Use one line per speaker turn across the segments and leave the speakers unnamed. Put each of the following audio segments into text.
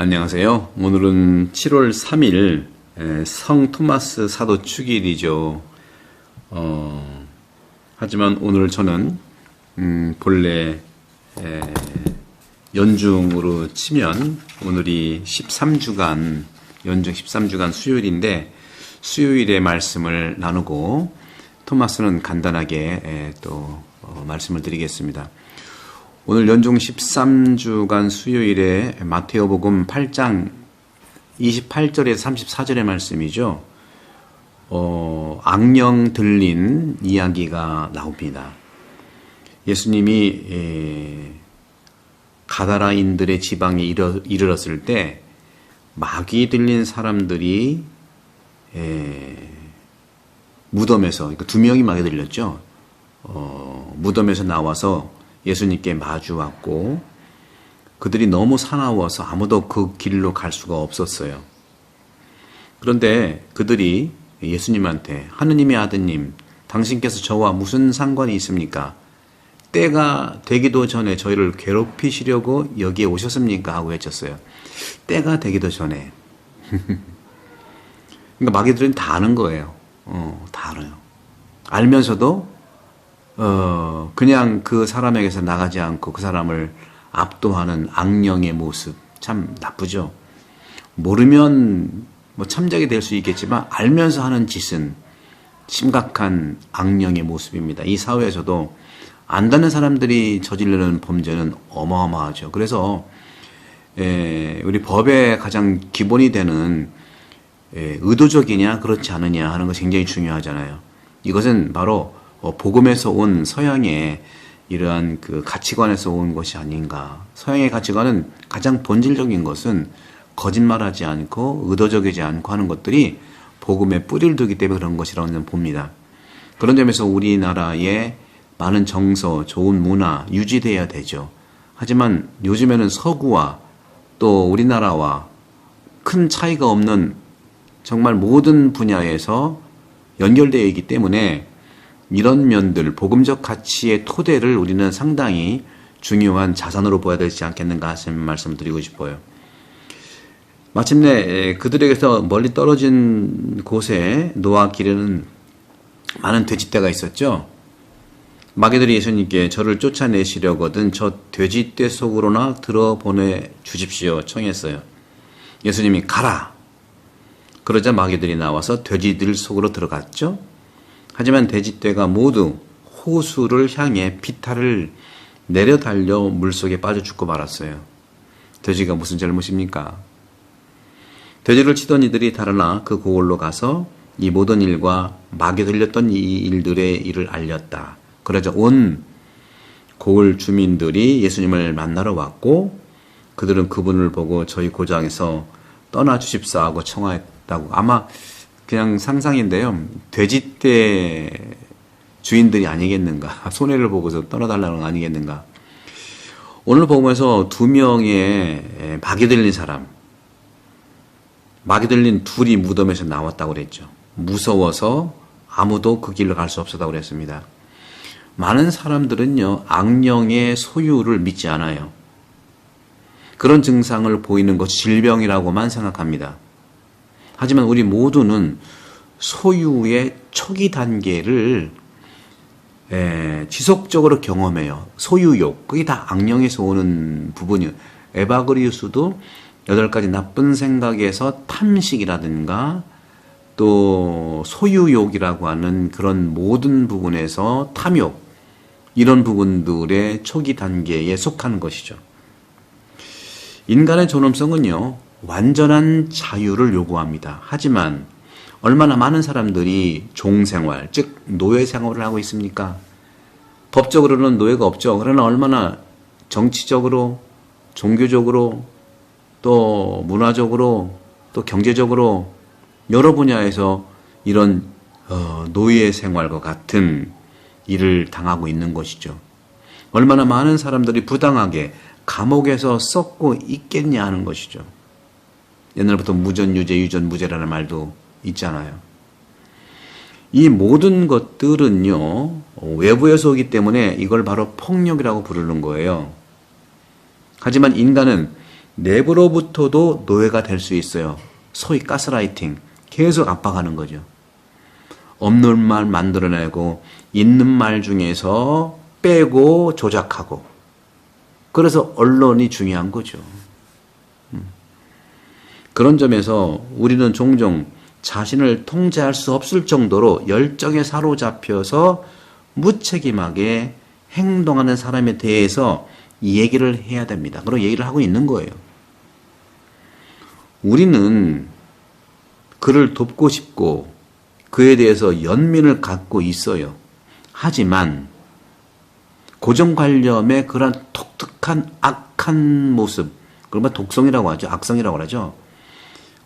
안녕하세요. 오늘은 7월 3일 성 토마스 사도 축일이죠. 하지만 오늘 저는 본래 연중으로 치면 오늘이 13주간 연중 13주간 수요일인데 수요일에 말씀을 나누고 토마스는 간단하게 또 말씀을 드리겠습니다. 오늘 연중 13주간 수요일에 마테오복음 8장 28절에서 34절의 말씀이죠. 악령 들린 이야기가 나옵니다. 예수님이 가다라인들의 지방에 이르렀을 때 마귀 들린 사람들이 무덤에서, 그러니까 2명이 마귀 들렸죠. 무덤에서 나와서 예수님께 마주왔고 그들이 너무 사나워서 아무도 그 길로 갈 수가 없었어요. 그런데 그들이 예수님한테 하느님의 아드님, 당신께서 저와 무슨 상관이 있습니까? 때가 되기도 전에 저희를 괴롭히시려고 여기에 오셨습니까? 하고 외쳤어요. 때가 되기도 전에. 그러니까 마귀들은 다 아는 거예요. 다 알아요. 알면서도 그냥 그 사람에게서 나가지 않고 그 사람을 압도하는 악령의 모습, 참 나쁘죠. 모르면 뭐 참작이 될 수 있겠지만 알면서 하는 짓은 심각한 악령의 모습입니다. 이 사회에서도 안다는 사람들이 저지르는 범죄는 어마어마하죠. 그래서 우리 법의 가장 기본이 되는 의도적이냐 그렇지 않느냐 하는 것이 굉장히 중요하잖아요. 이것은 바로 복음에서 온 서양의 이러한 그 가치관에서 온 것이 아닌가. 서양의 가치관은 가장 본질적인 것은 거짓말하지 않고 의도적이지 않고 하는 것들이 복음에 뿌리를 두기 때문에 그런 것이라고 저는 봅니다. 그런 점에서 우리나라의 많은 정서, 좋은 문화 유지돼야 되죠. 하지만 요즘에는 서구와 또 우리나라와 큰 차이가 없는 정말 모든 분야에서 연결되어 있기 때문에 이런 면들, 복음적 가치의 토대를 우리는 상당히 중요한 자산으로 보아야 되지 않겠는가 하는 말씀을 드리고 싶어요. 마침내 그들에게서 멀리 떨어진 곳에 노아 길에는 많은 돼지떼가 있었죠. 마귀들이 예수님께 저를 쫓아내시려거든 저 돼지떼 속으로나 들어보내 주십시오 청했어요. 예수님이 가라. 그러자 마귀들이 나와서 돼지들 속으로 들어갔죠. 하지만 돼지떼가 모두 호수를 향해 비탈을 내려달려 물속에 빠져 죽고 말았어요. 돼지가 무슨 잘못입니까? 돼지를 치던 이들이 달아나 그 고을로 가서 이 모든 일과 마귀 들렸던 이 일들의 일을 알렸다. 그러자 온 고을 주민들이 예수님을 만나러 왔고 그들은 그분을 보고 저희 고장에서 떠나주십사 하고 청하였다고. 아마 그냥 상상인데요. 돼지떼 주인들이 아니겠는가. 손해를 보고서 떠나달라는 거 아니겠는가. 오늘 보면서 2명의 마귀 들린 사람, 마귀 들린 둘이 무덤에서 나왔다고 그랬죠. 무서워서 아무도 그 길로 갈 수 없었다고 그랬습니다. 많은 사람들은요, 악령의 소유를 믿지 않아요. 그런 증상을 보이는 것이 질병이라고만 생각합니다. 하지만 우리 모두는 소유의 초기 단계를 지속적으로 경험해요. 소유욕, 그게 다 악령에서 오는 부분이에요. 에바그리우스도 8가지 나쁜 생각에서 탐식이라든가 또 소유욕이라고 하는 그런 모든 부분에서 탐욕, 이런 부분들의 초기 단계에 속하는 것이죠. 인간의 존엄성은요, 완전한 자유를 요구합니다. 하지만 얼마나 많은 사람들이 종생활, 즉 노예 생활을 하고 있습니까? 법적으로는 노예가 없죠. 그러나 얼마나 정치적으로, 종교적으로, 또 문화적으로, 또 경제적으로 여러 분야에서 이런 노예 생활과 같은 일을 당하고 있는 것이죠. 얼마나 많은 사람들이 부당하게 감옥에서 썩고 있겠냐 하는 것이죠. 옛날부터 무전유죄, 유전무죄라는 말도 있잖아요. 이 모든 것들은요, 외부에서 오기 때문에 이걸 바로 폭력이라고 부르는 거예요. 하지만 인간은 내부로부터도 노예가 될 수 있어요. 소위 가스라이팅. 계속 압박하는 거죠. 없는 말 만들어내고 있는 말 중에서 빼고 조작하고. 그래서 언론이 중요한 거죠. 그런 점에서 우리는 종종 자신을 통제할 수 없을 정도로 열정에 사로잡혀서 무책임하게 행동하는 사람에 대해서 얘기를 해야 됩니다. 그리고 얘기를 하고 있는 거예요. 우리는 그를 돕고 싶고 그에 대해서 연민을 갖고 있어요. 하지만 고정관념의 그런 독특한 악한 모습, 그러면 독성이라고 하죠. 악성이라고 하죠.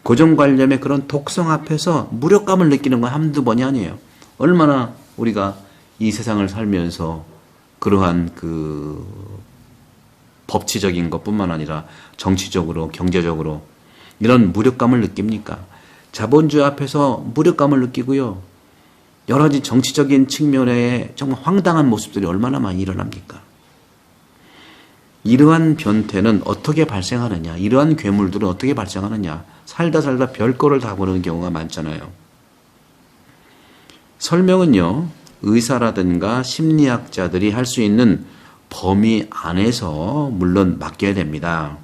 고정관념의 그런 독성 앞에서 무력감을 느끼는 건 한두 번이 아니에요. 얼마나 우리가 이 세상을 살면서 그러한 그 법치적인 것뿐만 아니라 정치적으로, 경제적으로 이런 무력감을 느낍니까? 자본주의 앞에서 무력감을 느끼고요. 여러 가지 정치적인 측면에 정말 황당한 모습들이 얼마나 많이 일어납니까? 이러한 변태는 어떻게 발생하느냐? 이러한 괴물들은 어떻게 발생하느냐? 살다 별거를 다 보는 경우가 많잖아요. 설명은요, 의사라든가 심리학자들이 할 수 있는 범위 안에서 물론 맡겨야 됩니다.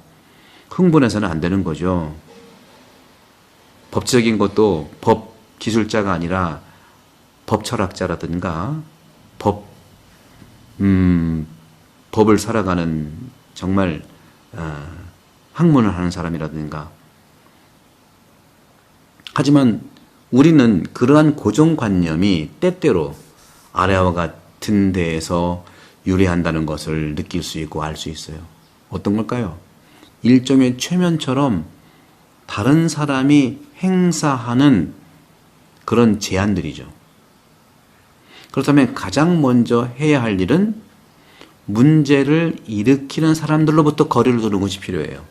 흥분해서는 안 되는 거죠. 법적인 것도 법 기술자가 아니라 법 철학자라든가 법을 살아가는 정말 학문을 하는 사람이라든가. 하지만 우리는 그러한 고정관념이 때때로 아래와 같은 데에서 유래한다는 것을 느낄 수 있고 알 수 있어요. 어떤 걸까요? 일종의 최면처럼 다른 사람이 행사하는 그런 제안들이죠. 그렇다면 가장 먼저 해야 할 일은 문제를 일으키는 사람들로부터 거리를 두는 것이 필요해요.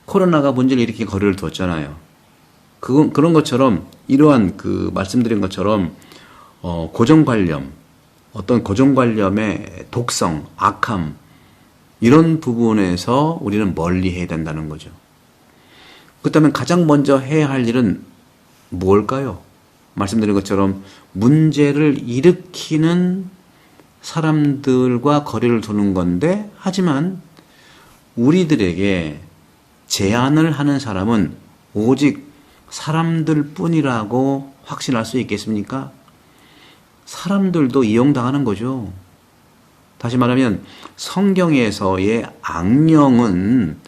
코로나가 문제를 일으키는 거리를 두었잖아요. 그런 것처럼 이러한 그 말씀드린 것처럼 고정관념, 어떤 고정관념의 독성, 악함 이런 부분에서 우리는 멀리 해야 된다는 거죠. 그렇다면 가장 먼저 해야 할 일은 뭘까요? 말씀드린 것처럼 문제를 일으키는 사람들과 거리를 두는 건데, 하지만 우리들에게 제안을 하는 사람은 오직 사람들 뿐이라고 확신할 수 있겠습니까? 사람들도 이용당하는 거죠. 다시 말하면 성경에서의 악령은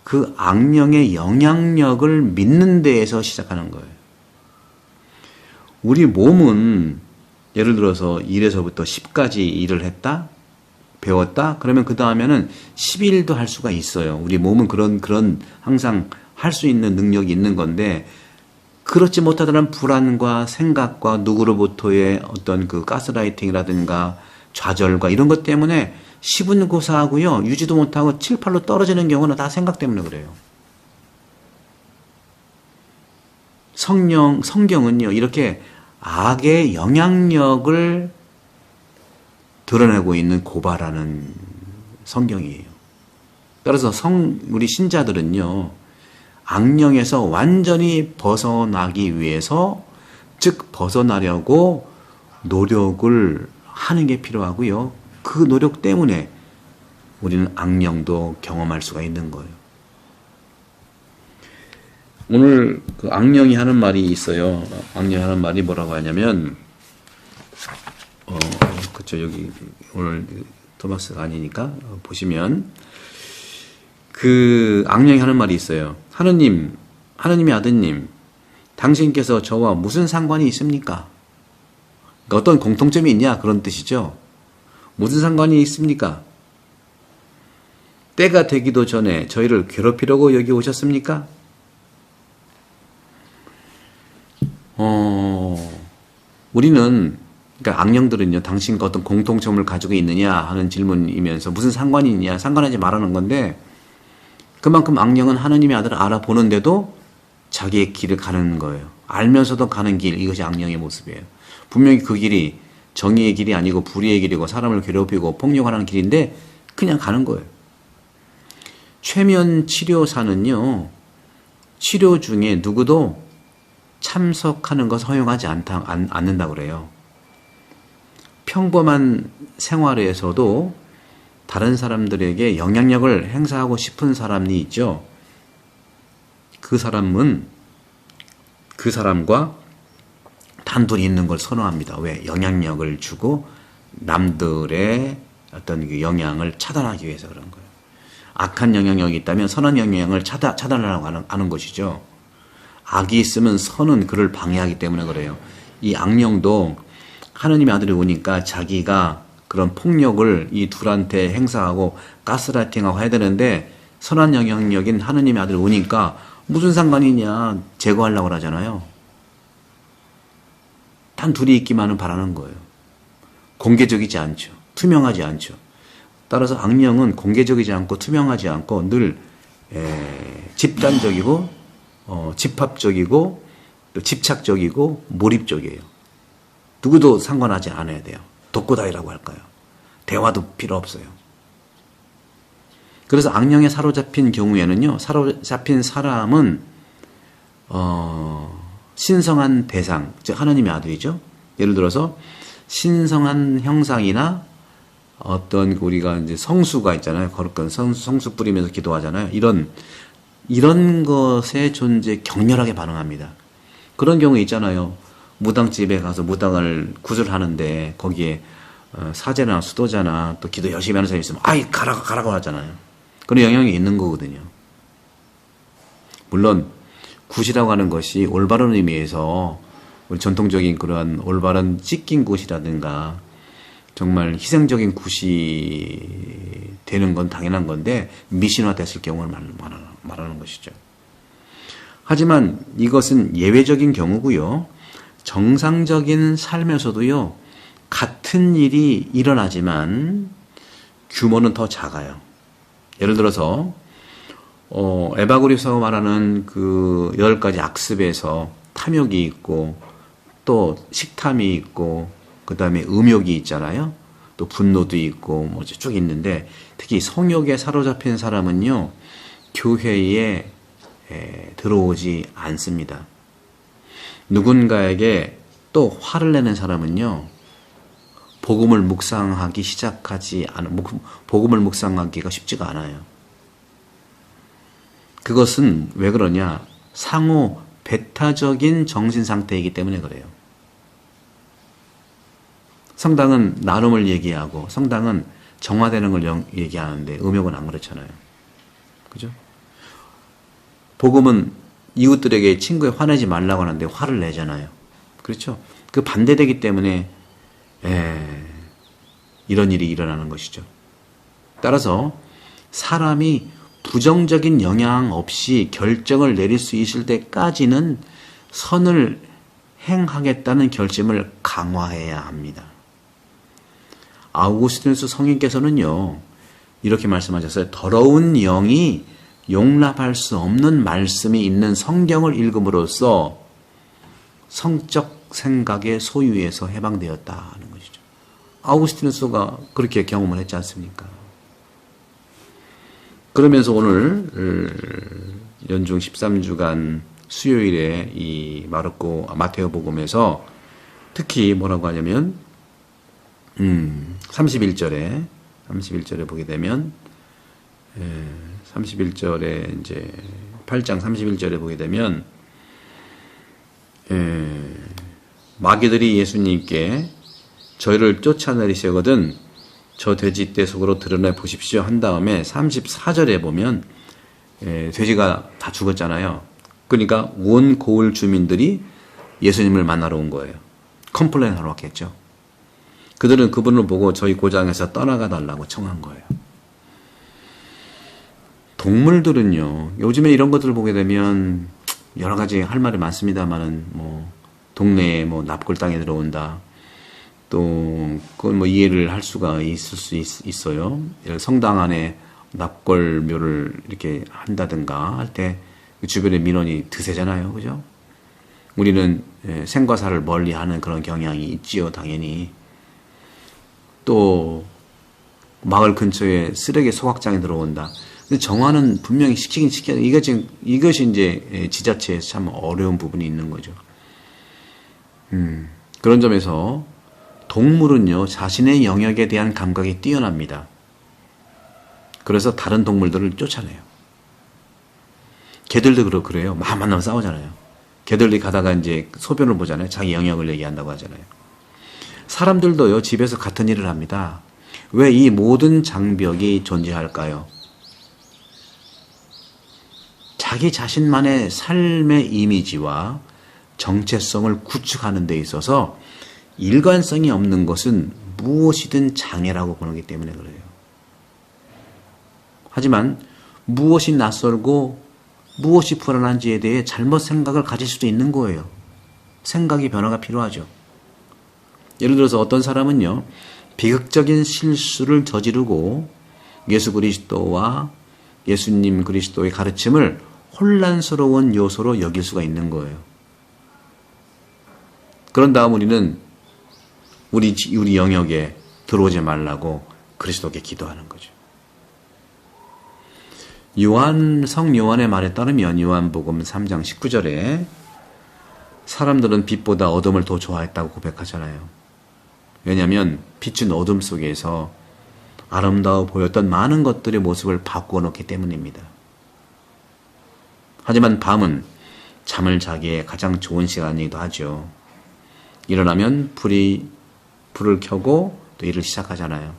그 악령의 영향력을 믿는 데에서 시작하는 거예요. 우리 몸은 예를 들어서 1에서부터 10까지 일을 했다? 배웠다? 그러면 그 다음에는 11도 할 수가 있어요. 우리 몸은 그런 항상 할 수 있는 능력이 있는 건데, 그렇지 못하다는 불안과 생각과 누구로부터의 어떤 그 가스라이팅이라든가 좌절과 이런 것 때문에 10은 고사하고요, 유지도 못하고 7, 8로 떨어지는 경우는 다 생각 때문에 그래요. 성경은요, 이렇게 악의 영향력을 드러내고 있는 고발하는 성경이에요. 따라서 우리 신자들은요, 악령에서 완전히 벗어나기 위해서, 즉 벗어나려고 노력을 하는 게 필요하고요. 그 노력 때문에 우리는 악령도 경험할 수가 있는 거예요. 오늘 그 악령이 하는 말이 있어요. 악령이 하는 말이 뭐라고 하냐면, 그쵸, 여기 오늘 토마스가 아니니까 보시면 그 악령이 하는 말이 있어요. 하느님의 아드님, 당신께서 저와 무슨 상관이 있습니까? 그러니까 어떤 공통점이 있냐, 그런 뜻이죠. 무슨 상관이 있습니까? 때가 되기도 전에 저희를 괴롭히려고 여기 오셨습니까? 우리는, 그러니까 악령들은요, 당신과 어떤 공통점을 가지고 있느냐 하는 질문이면서 무슨 상관이 있냐, 상관하지 말라는 건데, 그만큼 악령은 하느님의 아들을 알아보는데도 자기의 길을 가는 거예요. 알면서도 가는 길, 이것이 악령의 모습이에요. 분명히 그 길이 정의의 길이 아니고 불의의 길이고 사람을 괴롭히고 폭력하는 길인데 그냥 가는 거예요. 최면 치료사는요, 치료 중에 누구도 참석하는 것을 허용하지 않는다고 그래요. 평범한 생활에서도 다른 사람들에게 영향력을 행사하고 싶은 사람이 있죠. 그 사람은 그 사람과 단둘이 있는 걸 선호합니다. 왜? 영향력을 주고 남들의 어떤 그 영향을 차단하기 위해서 그런 거예요. 악한 영향력이 있다면 선한 영향을 차단하려고 하는 것이죠. 악이 있으면 선은 그를 방해하기 때문에 그래요. 이 악령도 하느님의 아들이 오니까 자기가 그런 폭력을 이 둘한테 행사하고 가스라이팅하고 해야 되는데 선한 영향력인 하느님의 아들이 오니까 무슨 상관이냐 제거하려고 하잖아요. 단 둘이 있기만은 바라는 거예요. 공개적이지 않죠. 투명하지 않죠. 따라서 악령은 공개적이지 않고 투명하지 않고 늘 집단적이고 집합적이고 또 집착적이고 몰입적이에요. 누구도 상관하지 않아야 돼요. 독고다이라고 할까요? 대화도 필요 없어요. 그래서 악령에 사로잡힌 경우에는요, 사로잡힌 사람은 신성한 대상, 즉 하나님의 아들이죠. 예를 들어서 신성한 형상이나 어떤 우리가 이제 성수가 있잖아요. 거룩한 성수 뿌리면서 기도하잖아요. 이런 것의 존재 격렬하게 반응합니다. 그런 경우 있잖아요. 무당집에 가서 무당을 구슬하는데 거기에 사제나 수도자나 또 기도 열심히 하는 사람이 있으면 아이 가라고 하잖아요. 그런 영향이 있는 거거든요. 물론 굿이라고 하는 것이 올바른 의미에서 우리 전통적인 그러한 올바른 찢긴 굿이라든가 정말 희생적인 굿이 되는 건 당연한 건데 미신화됐을 경우를 말하는 것이죠. 하지만 이것은 예외적인 경우고요. 정상적인 삶에서도요. 같은 일이 일어나지만 규모는 더 작아요. 예를 들어서 에바고리서가 말하는 그 8가지 악습에서 탐욕이 있고 또 식탐이 있고 그 다음에 음욕이 있잖아요. 또 분노도 있고 뭐 쭉 있는데 특히 성욕에 사로잡힌 사람은요. 교회에 들어오지 않습니다. 누군가에게 또 화를 내는 사람은요. 복음을 묵상하기가 쉽지가 않아요. 그것은 왜 그러냐? 상호 배타적인 정신 상태이기 때문에 그래요. 성당은 나눔을 얘기하고 성당은 정화되는 걸 얘기하는데 음욕은 안 그렇잖아요. 그죠? 복음은 이웃들에게 친구에 화내지 말라고 하는데 화를 내잖아요. 그렇죠? 그 반대되기 때문에 이런 일이 일어나는 것이죠. 따라서 사람이 부정적인 영향 없이 결정을 내릴 수 있을 때까지는 선을 행하겠다는 결심을 강화해야 합니다. 아우구스티누스 성인께서는요. 이렇게 말씀하셨어요. 더러운 영이 용납할 수 없는 말씀이 있는 성경을 읽음으로써 성적 생각의 소유에서 해방되었다는 것이죠. 아우구스티누스가 그렇게 경험을 했지 않습니까? 그러면서 오늘 연중 13주간 수요일에 이 마테오복음에서 특히 뭐라고 하냐면 31절에 보게 되면 31절에 이제 8장 31절에 보게 되면 마귀들이 예수님께 저희를 쫓아내리시거든 저 돼지 떼 속으로 드러내 보십시오 한 다음에 34절에 보면 돼지가 다 죽었잖아요. 그러니까 온 고을 주민들이 예수님을 만나러 온 거예요. 컴플레인 하러 왔겠죠. 그들은 그분을 보고 저희 고장에서 떠나가 달라고 청한 거예요. 동물들은요. 요즘에 이런 것들을 보게 되면 여러 가지 할 말이 많습니다만은 동네에 납골 땅에 들어온다. 또 그건 이해를 할 수가 있을 수 있어요. 성당 안에 납골묘를 이렇게 한다든가 할 때 그 주변의 민원이 드세잖아요. 그죠? 우리는 생과 사를 멀리하는 그런 경향이 있지요. 당연히. 또 마을 근처에 쓰레기 소각장에 들어온다. 근데 정화는 분명히 시키긴 시켜야 돼. 이것이 이제 지자체에서 참 어려운 부분이 있는 거죠. 그런 점에서 동물은요, 자신의 영역에 대한 감각이 뛰어납니다. 그래서 다른 동물들을 쫓아내요. 개들도 그래요. 막 만나면 싸우잖아요. 개들이 가다가 이제 소변을 보잖아요. 자기 영역을 얘기한다고 하잖아요. 사람들도요, 집에서 같은 일을 합니다. 왜 이 모든 장벽이 존재할까요? 자기 자신만의 삶의 이미지와 정체성을 구축하는 데 있어서 일관성이 없는 것은 무엇이든 장애라고 보기 때문에 그래요. 하지만 무엇이 낯설고 무엇이 불안한지에 대해 잘못 생각을 가질 수도 있는 거예요. 생각의 변화가 필요하죠. 예를 들어서 어떤 사람은요, 비극적인 실수를 저지르고 예수 그리스도와 예수님 그리스도의 가르침을 혼란스러운 요소로 여길 수가 있는 거예요. 그런 다음 우리는 우리 영역에 들어오지 말라고 그리스도께 기도하는 거죠. 성 요한의 말에 따르면 요한복음 3장 19절에 사람들은 빛보다 어둠을 더 좋아했다고 고백하잖아요. 왜냐하면 빛은 어둠 속에서 아름다워 보였던 많은 것들의 모습을 바꾸어 놓기 때문입니다. 하지만 밤은 잠을 자기에 가장 좋은 시간이기도 하죠. 일어나면 불을 켜고 또 일을 시작하잖아요.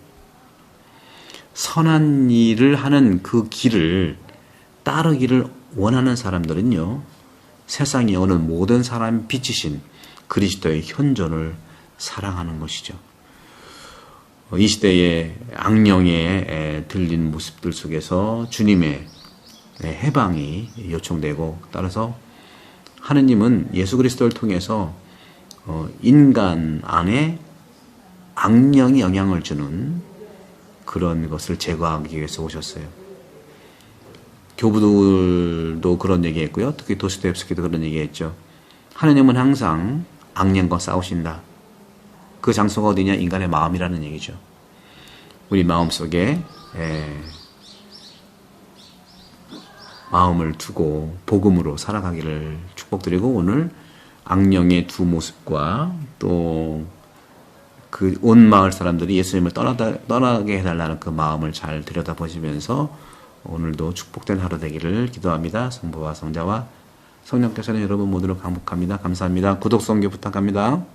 선한 일을 하는 그 길을 따르기를 원하는 사람들은요, 세상에 오는 모든 사람의 빛이신 그리스도의 현존을 사랑하는 것이죠. 이 시대의 악령에 들린 모습들 속에서 주님의 해방이 요청되고, 따라서 하느님은 예수 그리스도를 통해서 인간 안에 악령이 영향을 주는 그런 것을 제거하기 위해서 오셨어요. 교부들도 그런 얘기했고요. 특히 도스토옙스키도 그런 얘기했죠. 하느님은 항상 악령과 싸우신다. 그 장소가 어디냐? 인간의 마음이라는 얘기죠. 우리 마음속에 마음을 두고 복음으로 살아가기를 축복드리고, 오늘 악령의 두 모습과 또 그 온 마을 사람들이 예수님을 떠나게 해달라는 그 마음을 잘 들여다보시면서 오늘도 축복된 하루 되기를 기도합니다. 성부와 성자와 성령께서는 여러분 모두를 강복합니다. 감사합니다. 구독, 선교 부탁합니다.